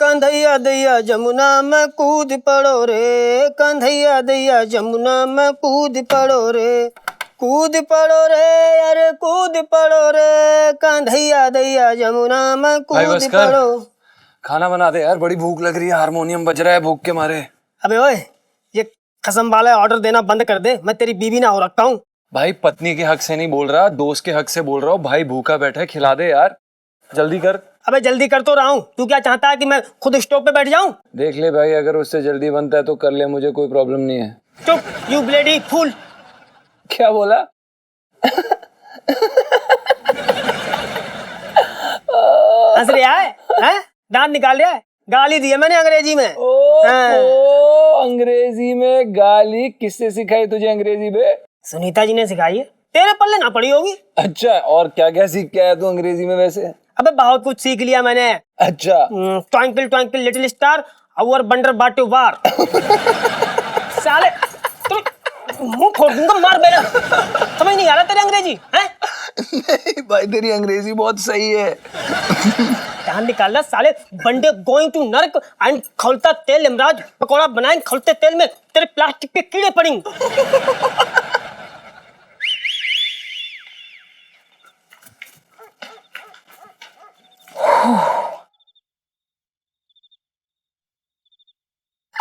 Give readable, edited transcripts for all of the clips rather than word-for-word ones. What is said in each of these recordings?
कंधैया दैया जमुना में कूद पड़ो रे, कंधैया दैया जमुना में कूद पड़ो रे, कूद पड़ो रे, अरे कूद पड़ो रे, कंधैया दैया जमुना में कूद पड़ो। खाना बना दे यार, बड़ी भूख लग रही है, हारमोनियम बज रहा है भूख के मारे। अबे ओए, ये कसम वाला ऑर्डर देना बंद कर दे, मैं तेरी बीवी ना हो रखा हूँ। भाई पत्नी के हक से नहीं बोल रहा, दोस्त के हक से बोल रहा हूँ। भाई भूखा बैठा है, खिला दे यार, जल्दी कर। अबे जल्दी कर तो रहा हूँ, तू क्या चाहता है कि मैं खुद स्टॉप पे बैठ जाऊँ? देख ले भाई, अगर उससे जल्दी बनता है तो कर ले, मुझे कोई प्रॉब्लम नहीं है। चुप, यू ब्लेडी फूल। क्या बोला? हंस रहा है? दांत निकाल रहा है? गाली दी है मैंने अंग्रेजी में। अंग्रेजी में गाली किससे सिखाई तुझे अंग्रेजी में? सुनीता जी ने सिखाई है, तेरे पल्ले ना पड़ी होगी। अच्छा, और क्या क्या सीख के आया तू अंग्रेजी में वैसे? अबे बहुत कुछ सीख लिया मैंने। अच्छा। Twinkle twinkle little star how I wonder what you are. साले मुंह फोड़ दूंगा, मार बेटा। समझ नहीं आ रहा तेरी अंग्रेजी है? नहीं भाई, तेरी अंग्रेजी बहुत सही है। ध्यान निकाल रहा साले, बंडे गोइंग टू नर्क एंड खौलता तेल इमराज पकौड़ा बनाएंगे, खौलते तेल में तेरे प्लास्टिक के कीड़े पड़ेंगे।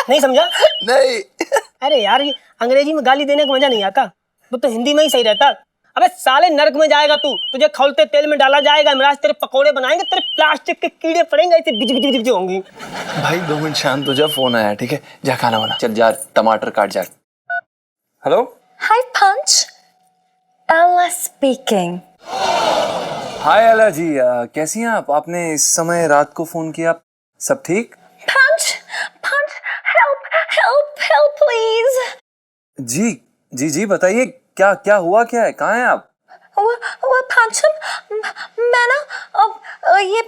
नहीं समझा? नहीं। अरे यार, ये अंग्रेजी में गाली देने का मजा नहीं आता, वो तो हिंदी में ही सही रहता। अबे साले नर्क में जाएगा तू, तुझे खौलते तेल में डाला जाएगा, इमराज तेरे पकोड़े बनाएंगे, तेरे प्लास्टिक के कीड़े पड़ेंगे, ऐसे बिज बिज बिज होंगी। भाई 2 मिनट शांत हो जा, फोन आया, ठीक है? जा खाना बना, चल जा, टमाटर काट जा। हेलो। हाय पंच, एला स्पीकिंग। हाय एला जी, कैसी हैं आप? आपने इस समय रात को फोन किया, सब ठीक? पंच, पंच, help please। जी जी जी, बताइए, क्या क्या हुआ, क्या है, कहाँ हैं आप? वो पंचम, मैं ना ये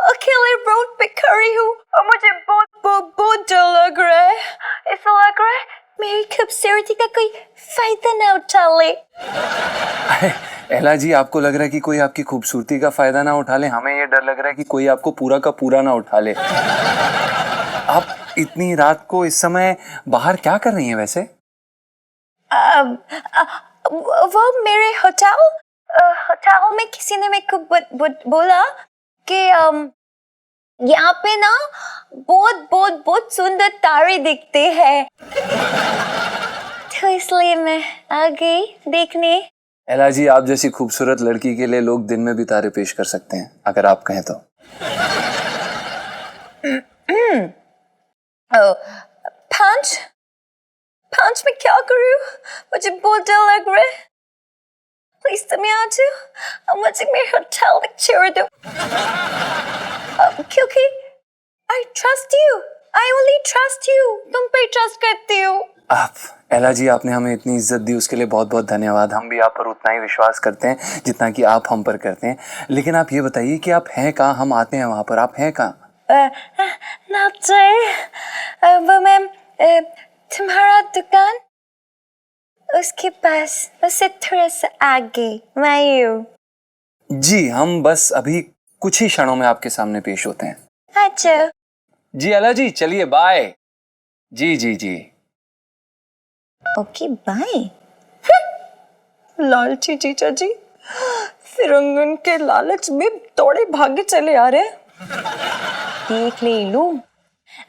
अकेले रोड पे खड़ी हूँ और मुझे बहुत डर लग रहा है। ऐसा लग रहा है मेरी खूबसूरती का कोई फायदा ना उठा ले। एला जी, आपको लग रहा है कि कोई आपकी खूबसूरती का फायदा ना उठा ले, हमें ये डर लग रहा है कि कोई आपको पूरा का पूरा ना उठा ले। आप इतनी रात को इस समय बाहर क्या कर रही हैं वैसे? वो मेरे होटल में किसी ने मेरे को बोला कि यहाँ पे ना बहुत सुंदर तारे दिखते हैं, तो इसलिए मैं आ गई देखने। एला जी, आप जैसी खूबसूरत लड़की के लिए लोग दिन में भी तारे पेश कर सकते हैं, अगर आप कहें तो। पंच मैं क्या करूं? मुझे बहुत डर लग रहा है। प्लीज तुम आ जाओ, मुझे मेरे होटल में छोड़ दो, क्योंकि I trust you, I only trust you, तुम पे ट्रस्ट करती हूँ। आप एला जी, आपने हमें इतनी इज्जत दी, उसके लिए बहुत बहुत धन्यवाद। हम भी आप पर उतना ही विश्वास करते हैं जितना कि आप हम पर करते हैं। लेकिन आप ये बताइए कि आप हैं कहाँ? हम आते हैं वहां पर, आप हैं कहाँ? वो मैम, तुम्हारा दुकान उसके पास, उससे थोड़ा सा आगे मैं हूँ। जी, हम बस अभी कुछ ही क्षणों में आपके सामने पेश होते हैं। अच्छा जी एला जी, चलिए बाय। जी जी जी, ओके बाय। लालची जीजा जी, फिरंगन के लालच में दौड़े भागे चले आ रहे। देख ले लू,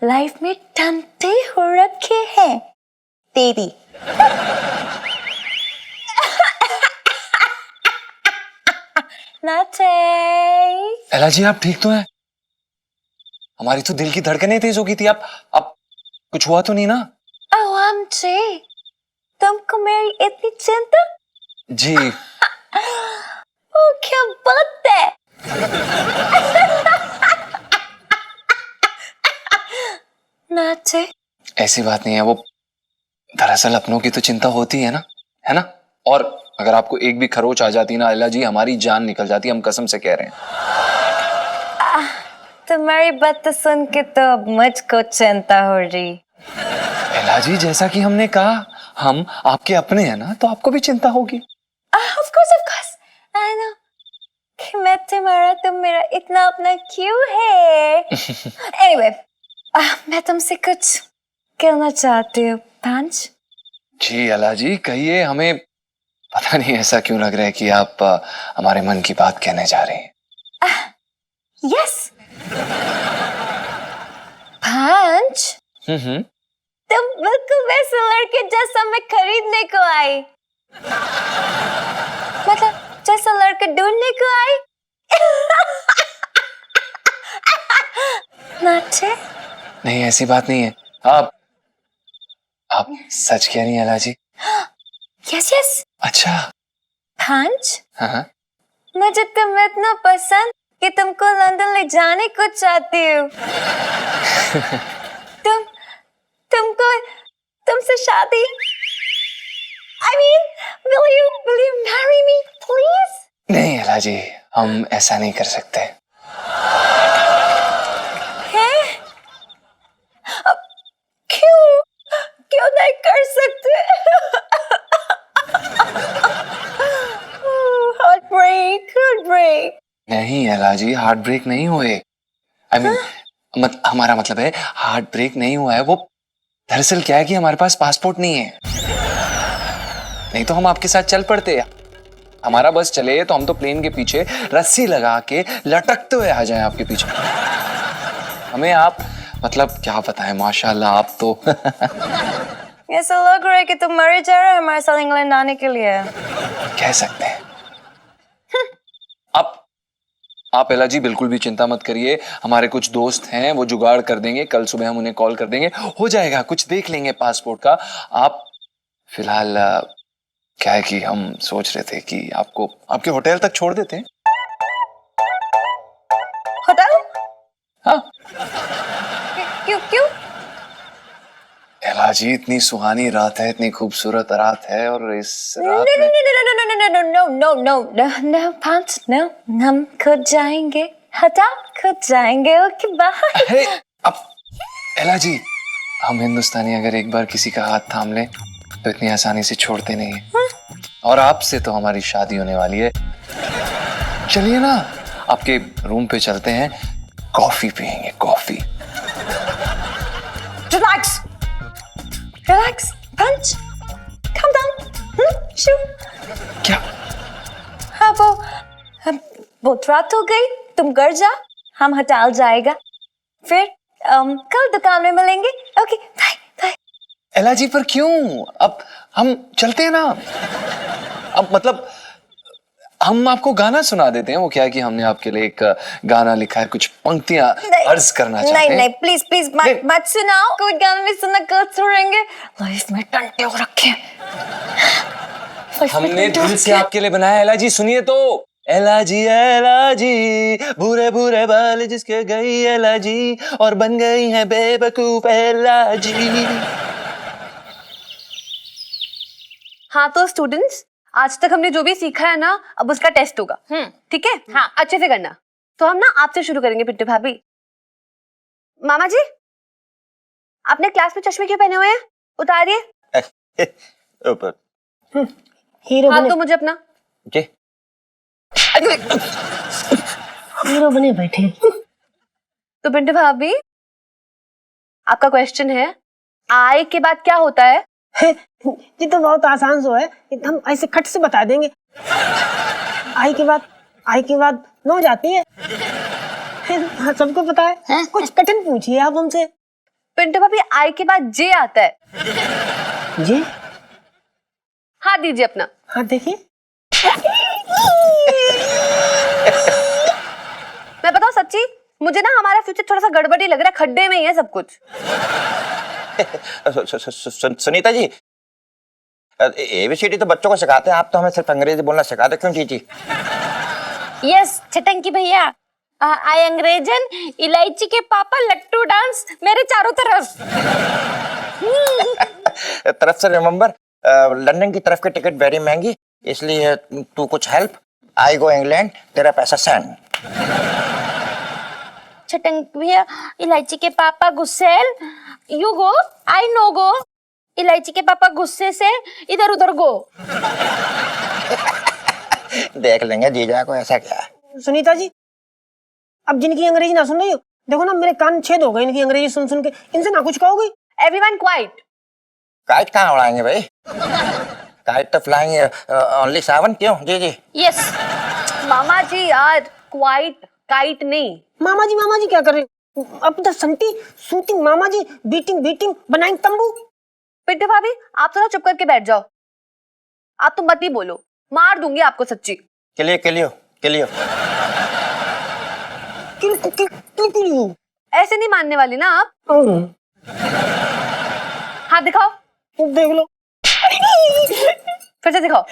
लाइफ में टंटे हो रखे हैं तेरी। एला जी, आप ठीक तो हैं? हमारी तो दिल की धड़कनें तेज हो गई थी। आप कुछ हुआ तो नहीं ना? तुमको मेरी इतनी चिंता? जी। ओ क्या बात है। नाचे, ऐसी बात नहीं है, वो दरअसल अपनों की तो चिंता होती है ना? और अगर आपको एक भी खरोच आ जाती ना एला जी, हमारी जान निकल जाती, हम कसम से कह रहे हैं। तुम्हारी बात सुन के तो अब मुझको चिंता हो रही। एला जी, जैसा कि हमने कहा, हम आपके अपने हैं ना, तो आपको भी चिंता होगी। Of course, I know. कि मैं तुम्हारा, तुम मेरा इतना अपना क्यों है? Anyway, मैं तुमसे कुछ कहना चाहती हूँ पंच। जी अला जी कहिए, हमें पता नहीं ऐसा क्यों लग रहा है कि आप हमारे मन की बात कहने जा रहे हैं। यस पंच, तुम बिल्कुल वैसे लड़के जैसा मैं खरीदने को आई, मतलब जैसा लड़का ढूंढने को आई। नाचे? नहीं ऐसी बात नहीं है। आप सच कह रही हैं अला जी? यस यस अच्छा। पंच, हाँ मुझे तुम इतना पसंद कि तुमको लंदन ले जाने को चाहती हूँ। तुमसे शादी, I mean, will you marry me, please? नहीं अला जी, हम ऐसा नहीं कर सकते। हैं? अब क्यों नहीं कर सकते? Heartbreak. नहीं अला जी, हार्ट ब्रेक नहीं हुए। I mean, हमारा मतलब है हार्ट ब्रेक नहीं हुआ है। वो दरअसल क्या है कि हमारे पास पासपोर्ट नहीं है, नहीं तो हम आपके साथ चल पड़ते। हमारा बस चले तो हम तो प्लेन के पीछे रस्सी लगा के लटकते हुए आ जाएं आपके पीछे। हमें आप मतलब क्या बताएं, माशाल्लाह आप तो ऐसा लग रहा है कि तुम मर जा रहे हो हमारे साथ इंग्लैंड आने के लिए। कह सकते हैं। आप एला जी बिल्कुल भी चिंता मत करिए, हमारे कुछ दोस्त हैं वो जुगाड़ कर देंगे। कल सुबह हम उन्हें कॉल कर देंगे, हो जाएगा, कुछ देख लेंगे पासपोर्ट का। आप फिलहाल क्या है कि हम सोच रहे थे कि आपको आपके होटल तक छोड़ देते हैं। होटल? हाँ क्यों? एला जी इतनी सुहानी रात है, इतनी खूबसूरत रात है, और इस रात में No, पंच, no, हम खुद जाएंगे, खुद जाएंगे, ओके बाय। अरे अब एला जी, हम हिंदुस्तानी अगर एक बार किसी का हाथ थाम लें तो इतनी आसानी से छोड़ते नहीं है। और आपसे तो हमारी शादी होने वाली है। चलिए ना, आपके रूम पे चलते हैं, कॉफी पियेंगे, कॉफी। Relax, पंच, calm down, sure। क्या? हाँ बहुत रात हो गई, तुम घर जा, हम होटल जाएगा, फिर कल दुकान में मिलेंगे, ओके बाय। एला जी पर क्यों? अब हम चलते हैं ना। अब मतलब हम आपको गाना सुना देते हैं। वो क्या है कि हमने आपके लिए एक गाना लिखा है, कुछ पंक्तियां अर्ज करना चाहते हैं। नहीं प्लीज मत सुनाओ, कोई गाना नहीं सुनना, कल छोड़ेंगे। लाइफ में टंटे हो रखे हैं। हमने दिल से आपके लिए बनाया। एला जी सुनिए तो। एला जी भूरे भूरे बाल जिसके गई एला जी, और बन गई है बेवकूफ एला जी। हाँ तो स्टूडेंट्स, आज तक हमने जो भी सीखा है ना, अब उसका टेस्ट होगा। ठीक है? हाँ अच्छे से करना। तो हम ना आपसे शुरू करेंगे पिंटू भाभी। मामा जी, आपने क्लास में चश्मे क्यों पहने हुए हैं? उतारिए। ऊपर हीरो हाथ बने, दो मुझे अपना। क्या? हीरो बने बैठे। तो पिंटू भाभी, आपका क्वेश्चन है, आई के बाद क्या होता है? ये तो बहुत आसान सो है, हम ऐसे खट से बता देंगे। आई के बाद नो जाती है। हाँ, सबको पता है। कुछ कठिन पूछिए आप हमसे। पिंटू भाभी, आई के बाद जे आता है। जी? हाथ दीजिए अपना। हाँ देखिए। मैं बताऊं सच्ची, मुझे ना हमारा फ्यूचर थोड़ा सा गड़बड़ी लग रहा है, खड्डे में ही है सब कुछ। सुनीता जी, एबीसीडी तो बच्चों को सिखाते हैं, आप तो हमें सिर्फ अंग्रेजी बोलना सिखाते क्यों जीजी? यस छटंकी भैया, आई अंग्रेजन इलायची के पापा लट्टू डांस मेरे चारों तरफ। तरफ से रिमेम्बर, लंदन की तरफ की टिकट वेरी महंगी, इसलिए तू कुछ हेल्प, आई गो इंग्लैंड, तेरा पैसा सेंड। छटंकी भैया, इलायची के पापा गुस्सेल, यू गो, आई नो गो, इलायची के पापा गुस्से से इधर उधर गो। देख लेंगे जीजा को, ऐसा क्या है। सुनीता जी, अब जिनकी अंग्रेजी ना सुन रही हो, देखो ना मेरे कान छेद हो गए इनकी अंग्रेजी सुन सुन के, इनसे ना कुछ कहोगे? Everyone quite. काइट कहाँ उड़ाएंगे भाई? काइट तो फ्लाइंग ओनली 7 क्यों? जी जी। यस मामा जी यार, क्वाइट काइट नहीं। मामा जी क्या कर रहे हो? अब तो संटी शूटिंग, मामा जी बीटिंग बनाएंगे तंबू। पिंटू भाभी आप तो ना चुप करके बैठ जाओ, आप तो मत ही बोलो, मार दूंगी आपको सच्ची। किलियो किलियो किलियो। क्यों? ऐसे नहीं मानने वाली ना आप। हाथ दिखाओ, देख लो। फिर से दिखाओ।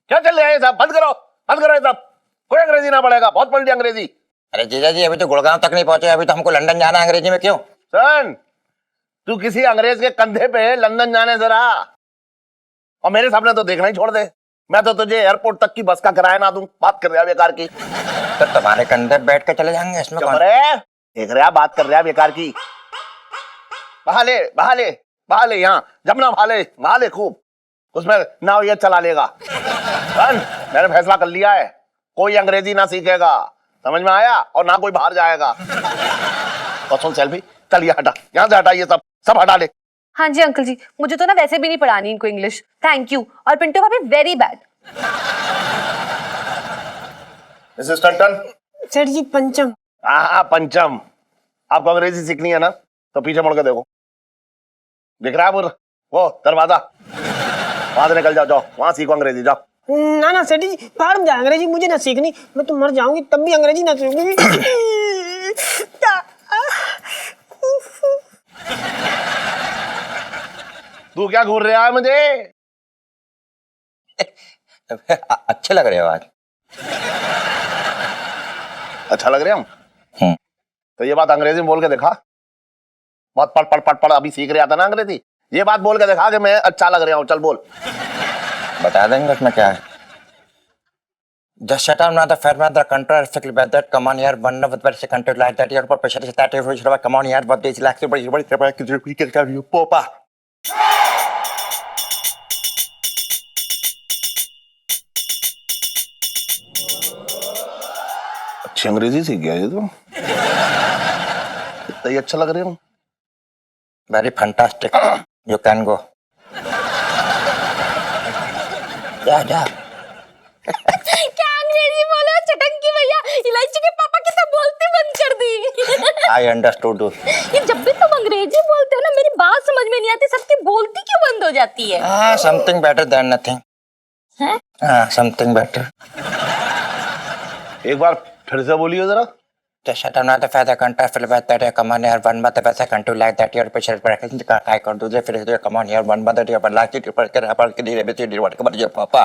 क्या चल रहा है साहब? बंद करो ये सब। कोई अंग्रेजी ना पड़ेगा, बहुत पढ़ लिया अंग्रेजी। अरे जीजा जी, अभी तो गुड़गांव तक नहीं पहुंचे, अभी तो हमको लंदन जाना है, अंग्रेजी में क्यों? सन, तू किसी अंग्रेज के कंधे पे लंदन जाने जरा, और मेरे सामने तो देखना ही छोड़ दे। मैं तो तुझे एयरपोर्ट तक की बस का किराया ना दूं। बात कर रहा बेकार की। तो तुम्हारे कंधे बैठ के चले जाएंगे, इसमें कौन? देख रहा बात कर रहा बेकार की। बहा ले यहाँ जमुना, बहा ले खूब, उसमें नाव ये चला लेगा। सन, मैंने फैसला कर लिया है, कोई अंग्रेजी ना सीखेगा, समझ में आया? और ना कोई बाहर जाएगा। और सुन सेल्फी, चल ये हटा, यहाँ से हटा, ये सब हटा ले। हाँ जी अंकल जी, मुझे तो ना वैसे भी नहीं पढ़ानी इनको इंग्लिश, थैंक यू। और पिंटू भाभी वेरी बैड। मिसेस टंटन। सेठ जी पंचम। हाँ पंचम। आपको अंग्रेजी सीखनी है ना, तो पीछे मुड़ के देखो, दिख रहा है वो दरवाजा, वहां से निकल जाओ, वहां सीखो अंग्रेजी, जाओ। ना सेठ जी, पहाड़ में जा, अंग्रेजी मुझे ना सीखनी, मैं तो मर जाऊंगी तब भी अंग्रेजी ना सीखूंगी। तू क्या घूर रहा है मुझे? अच्छे लग रहे हो आज। अच्छा लग रहे हम? तो ये बात अंग्रेजी में बोल के देखा। बहुत पढ़ अभी सीख रहा था ना अंग्रेजी, ये बात बोल के देखा कि मैं अच्छा लग रहा हूँ। चल बोल। बता देंगे उसमें क्या है। Just shut up now, the fair man, the control perfectly by that. Come on here, one of the best country like that. Your pressure is that if you should come on here, what is like you popa. अच्छी अंग्रेजी सीख गया ये तो, इतना ही अच्छा लग रहे हो। Very fantastic. You can go. जा। क्या अंग्रेजी बोले चटंकी भैया, इलायची के पापा की तो बोलती बंद कर दी। I understood you. ये जब भी तुम अंग्रेजी बोलते हो ना, मेरी बात समझ में नहीं आती, सबकी बोलती क्यों बंद हो जाती है? Something better than nothing. हैं? Something better. एक बार फिर से बोलिए जरा। Just shut up now, the fair control perfectly by that. Come on here, one of the best country like that. Your pressure is breaking. I can't do that. फिर come on here, one of the best like it. पर कर पर के लिए बेचे divide कर दिया पापा।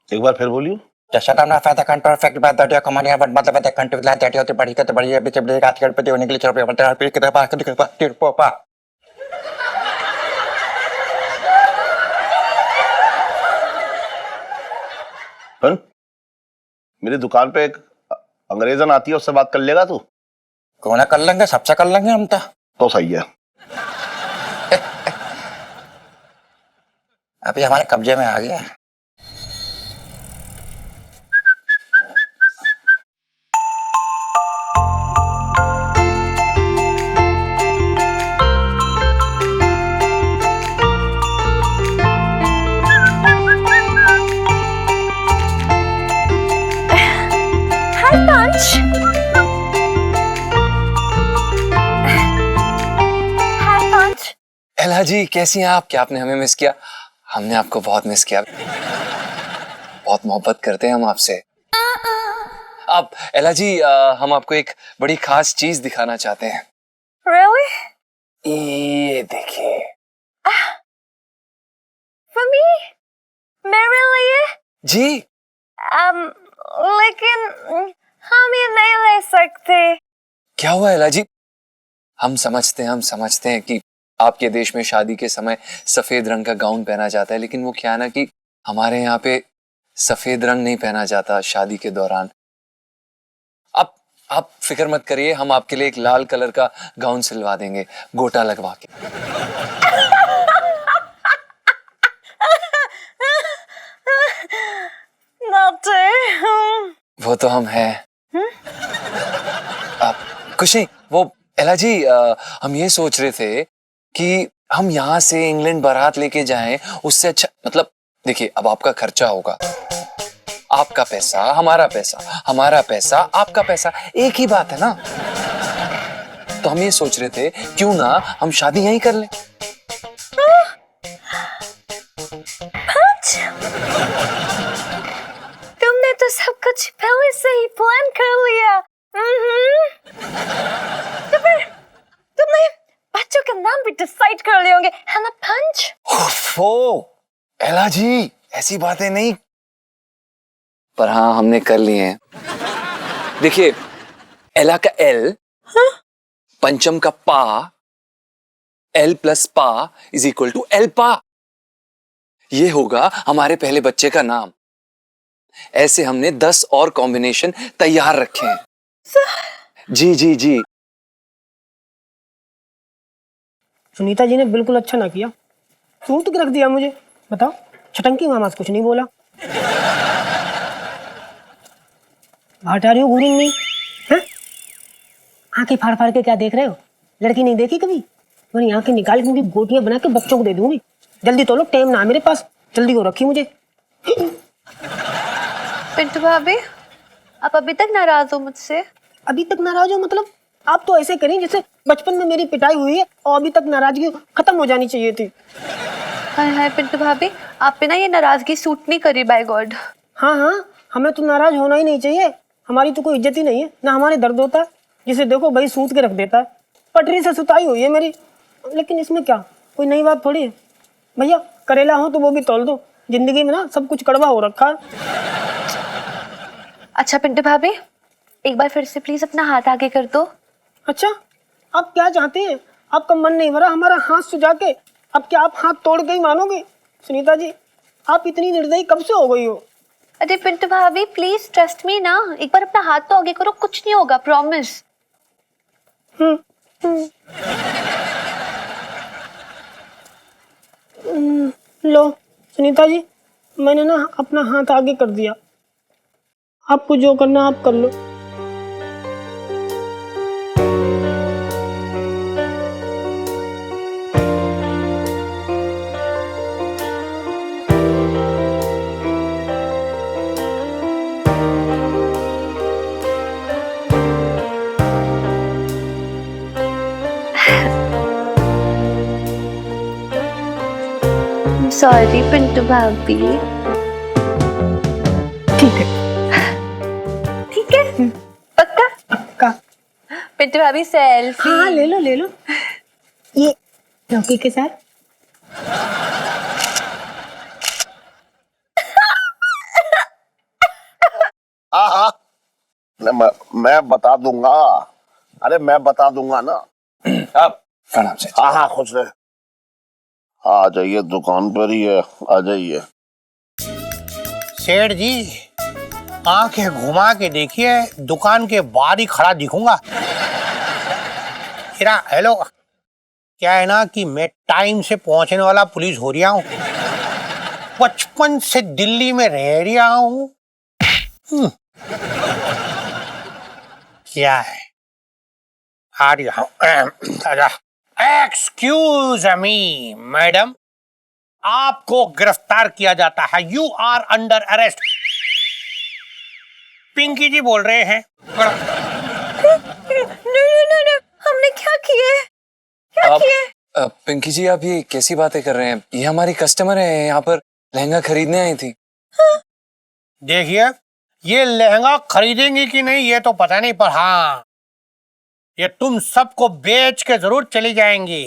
एक बार फिर बोलियो। Just shut up now, fair control perfectly by that. Come on here, one of the best country like that. your बड़ी के बड़ी बेचे बड़ी काट कर पे निकले चलो पे बता पे के पास के पास पापा। मेरी दुकान पे एक अंग्रेजन आती है, उससे बात कर लेगा तू? कौन कर लेंगे, सबसे कर लेंगे हम तो सही है। अभी हमारे कब्जे में आ गया। Hi Punch. Hi Punch. एला जी कैसी हैं आप? क्या आपने हमें मिस किया? हमने आपको बहुत मिस किया, बहुत मोहब्बत करते हैं हम आपसे। अब एला जी हम आपको एक बड़ी खास चीज दिखाना चाहते हैं। Really? ये देखिए। For me? मेरे लिए? जी लेकिन हम ये नहीं ले सकते। क्या हुआ एला जी? हम समझते हैं कि आपके देश में शादी के समय सफेद रंग का गाउन पहना जाता है, लेकिन वो क्या ना कि हमारे यहाँ पे सफेद रंग नहीं पहना जाता शादी के दौरान। आप फिक्र मत करिए, हम आपके लिए एक लाल कलर का गाउन सिलवा देंगे, गोटा लगवा के। होते। वो तो हम हैं। कुछ नहीं, वो एला जी, हम ये सोच रहे थे कि हम यहाँ से इंग्लैंड बारात लेके जाएं, उससे अच्छा मतलब देखिए, अब आपका खर्चा होगा, आपका पैसा हमारा पैसा, हमारा पैसा आपका पैसा, एक ही बात है ना। तो हम ये सोच रहे थे क्यों ना हम शादी यहीं कर लें। तुमने तो सब कुछ पहले से ही प्लान कर लिया। तो फिर तुमने बच्चों का नाम भी डिसाइड कर लिए होंगे, है ना पंच? ओफो, एला जी ऐसी बातें नहीं, पर हाँ हमने कर लिए हैं। देखिए, एला का एल, पंचम का पा, एल प्लस पा इज इक्वल टू एल पा। ये होगा हमारे पहले बच्चे का नाम। ऐसे हमने 10 और कॉम्बिनेशन तैयार रखे हैं। जी जी जी। सुनीता जी ने बिल्कुल अच्छा ना किया, सूट के रख दिया मुझे। बताओ, छटंकी मामा से कुछ नहीं बोला। हटा रही हो घूरिंग नहीं है? आंखें फाड़ फाड़ के क्या देख रहे हो? लड़की नहीं देखी कभी? मेरी आंखें निकाल के उनकी गोटियां बना के बच्चों को दे दूंगी। जल्दी तो लो, टाइम ना मेरे पास, जल्दी को रखी मुझे। पिंटू भाभी, आप अभी तक नाराज हो मुझसे? अभी तक नाराज हो मतलब? आप तो ऐसे करें जैसे बचपन में मेरी पिटाई हुई है और अभी तक नाराजगी खत्म हो जानी चाहिए थी। हाय हाय पिंटू भाभी, आप पे ना ये नाराजगी सूट नहीं करी, बाय गॉड। हाँ हाँ, हमें तो नाराज होना ही नहीं चाहिए। हमारी तो कोई इज्जत ही नहीं है, ना हमारे दर्द होता है। जिसे देखो भाई सूत के रख देता है। पटरी से सुताई हुई है मेरी, लेकिन इसमें क्या, कोई नई बात थोड़ी है। भैया करेला हो तो वो भी तोल दो, जिंदगी में ना सब कुछ कड़वा हो रखा है। अच्छा पिंटू भाभी, एक बार फिर से प्लीज अपना हाथ आगे कर दो। अच्छा, आप क्या चाहते हैं? आपका मन नहीं भरा हमारा हाथ सुझा के? अब क्या आप हाथ तोड़ के ही मानोगे? सुनीता जी, आप इतनी निर्दयी कब से हो गई हो? अरे पिंटू भाभी प्लीज ट्रस्ट मी ना, एक बार अपना हाथ तो आगे करो, कुछ नहीं होगा, प्रॉमिस। लो सुनीता जी, मैंने ना अपना हाथ आगे कर दिया। आपको जो करना आप कर लो। सॉरी पिंटू भाभी। ठीक है, ठीक है, पक्का? पक्का। पिंटू भाभी सेल्फी। हाँ ले लो ले लो, ये लौकी के साथ। हाँ हाँ, मैं बता दूंगा। अरे मैं बता दूंगा ना। अब प्रणाम से। हाँ हाँ, खुश रहे। आ जाइए, दुकान पर ही है, आ जाइए। सेठ जी, आंखें घुमा के देखिए, दुकान के बाहर ही खड़ा दिखूंगा। हेलो, क्या है ना कि मैं टाइम से पहुंचने वाला पुलिस हो रहा हूँ। 55 से दिल्ली में रह रहा हूँ। क्या है, आ रहा हूँ। एक्सक्यूज मी मैडम, आपको गिरफ्तार किया जाता है। You are under arrest. Pinky ji बोल रहे हैं। No, हमने क्या किए? क्या किए? पिंकी जी, आप ये कैसी बातें कर रहे हैं? ये हमारी कस्टमर है, यहाँ पर लहंगा खरीदने आई थी। देखिए, ये लहंगा खरीदेंगी कि नहीं ये तो पता नहीं, पर हाँ, ये तुम सबको बेच के जरूर चली जाएंगी।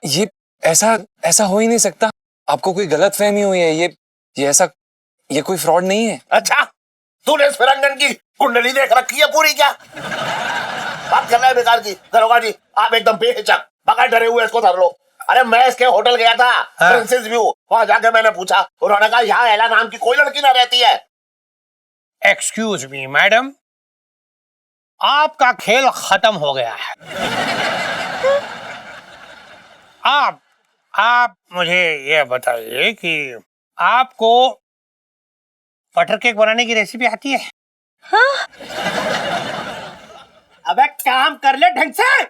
ये ऐसा हो ही नहीं सकता। आपको कोई गलतफहमी हुई है। ये कोई फ्रॉड नहीं है। अच्छा, तूने इस फिरंगन की कुंडली देख रखी है पूरी क्या? बात कर रहा है बेकार की। दरोगा जी, आप एकदम बेहिचक बगैर डरे हुए इसको धर लो। अरे मैं इसके होटल गया था, प्रिंसेस व्यू, वहां जाके मैंने पूछा, उन्होंने कहा यहाँ एला नाम की कोई लड़की ना रहती है। एक्सक्यूज मी मैडम, आपका खेल खत्म हो गया है। आप मुझे ये बताइए कि आपको बटर केक बनाने की रेसिपी आती है? हाँ? अबे काम कर ले ढंग से,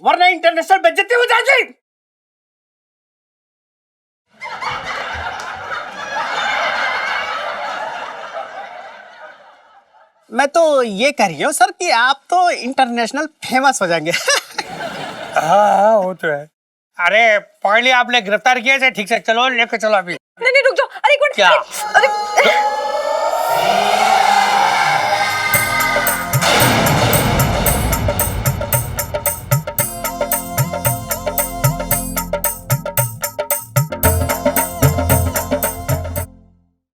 वरना इंटरनेशनल बेइज्जती हो जाएगी। मैं तो ये कह रही हूँ सर कि आप तो इंटरनेशनल फेमस हो जाएंगे। हाँ वो तो है। अरे पहले आपने गिरफ्तार किया है ठीक से, चलो लेके चलो अभी। नहीं रुक जाओ, अरे एक मिनट। क्या? अरे